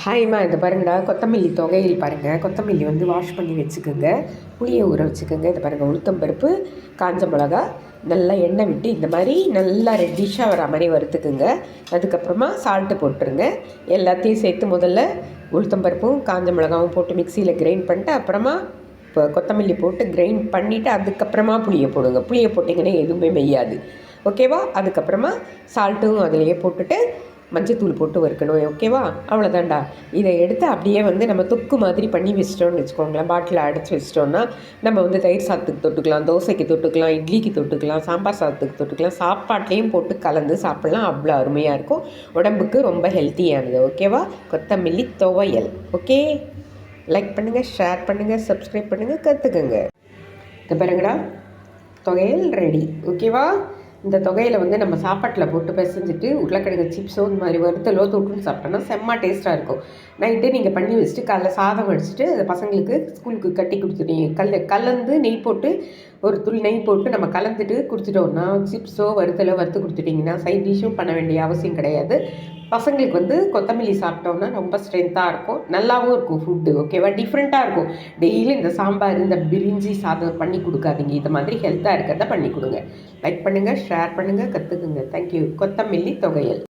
ஹாய்மா, இதை பாருங்கடா, கொத்தமல்லி தொகையில் பாருங்கள். கொத்தமல்லி வந்து வாஷ் பண்ணி வச்சுக்கோங்க, புளியை ஊற வச்சுக்கோங்க. இதை பாருங்கள், உளுத்தம்பருப்பு, காஞ்ச மிளகா, நல்லா எண்ணெய் விட்டு இந்த மாதிரி நல்லா ரெட்டிஷாக வர மாதிரி வறுத்துக்குங்க. அதுக்கப்புறமா சால்ட்டு போட்டுருங்க. எல்லாத்தையும் சேர்த்து முதல்ல உளுத்தம்பருப்பும் காஞ்ச மிளகாவும் போட்டு மிக்சியில் கிரைண்ட் பண்ணிட்டு அப்புறமா இப்போ கொத்தமல்லி போட்டு கிரைண்ட் பண்ணிவிட்டு அதுக்கப்புறமா புளியை போடுங்க. புளியை போட்டிங்கன்னா எதுவுமே மெய்யாது, ஓகேவா? அதுக்கப்புறமா சால்ட்டும் அதிலையே போட்டுட்டு மஞ்சத்தூள் போட்டு வறுக்கணும், ஓகேவா? அவ்வளோதான்டா. இதை எடுத்து அப்படியே வந்து நம்ம தொக்கு மாதிரி பண்ணி வச்சிட்டோம்னு வச்சுக்கோங்களேன். பாட்டில் அடைச்சி வச்சிட்டோன்னா நம்ம வந்து தயிர் சாதத்துக்கு தொட்டுக்கலாம், தோசைக்கு தொட்டுக்கலாம், இட்லிக்கு தொட்டுக்கலாம், சாம்பார் சாதத்துக்கு தொட்டுக்கலாம், சாப்பாட்லேயும் போட்டு கலந்து சாப்பிட்லாம். அவ்வளோ அருமையாக இருக்கும், உடம்புக்கு ரொம்ப ஹெல்த்தியானது, ஓகேவா? கொத்தமல்லி துவையல். ஓகே, லைக் பண்ணுங்கள், ஷேர் பண்ணுங்கள், சப்ஸ்கிரைப் பண்ணுங்கள், கற்றுக்குங்க. இந்த பாருங்கடா, துவையல் ரெடி, ஓகேவா? இந்த தொகையில் வந்து நம்ம சாப்பாட்டில் போட்டு பிசைஞ்சிட்டு உருளைக்கிழங்கு சிப்ஸோ இந்த மாதிரி வறுத்தலோ தொட்டுன்னு சாப்பிட்டோன்னா செம்ம டேஸ்ட்டாக இருக்கும். நைட்டு நீங்கள் பண்ணி வச்சுட்டு காலைல சாதம் வடிச்சிட்டு அதை பசங்களுக்கு ஸ்கூலுக்கு கட்டி கொடுத்துட்டீங்க. கலந்து நெய் போட்டு ஒரு துளி நெய் போட்டு நம்ம கலந்துட்டு கொடுத்துட்டோம்னா சிப்ஸோ வறுத்தலோ வறுத்து கொடுத்துட்டிங்கன்னா சைட் டிஷ்ஷும் பண்ண வேண்டிய அவசியம் கிடையாது. பசங்களுக்கு வந்து கொத்தமல்லி சாப்பிட்டோம்னா ரொம்ப ஸ்ட்ரென்த்தாக இருக்கும், நல்லாவும் இருக்கும் ஃபுட்டு, ஓகேவா? டிஃப்ரெண்ட்டாக இருக்கும். டெய்லி இந்த சாம்பார் இந்த பிரிஞ்சி சாதம் பண்ணி கொடுக்காதீங்க, இது மாதிரி ஹெல்த்தாக இருக்கிறத பண்ணி கொடுங்க. லைக் பண்ணுங்கள், ஷேர் பண்ணுங்கள், கற்றுக்குங்க. தேங்க்யூ. கொத்தமல்லி தொகையல்.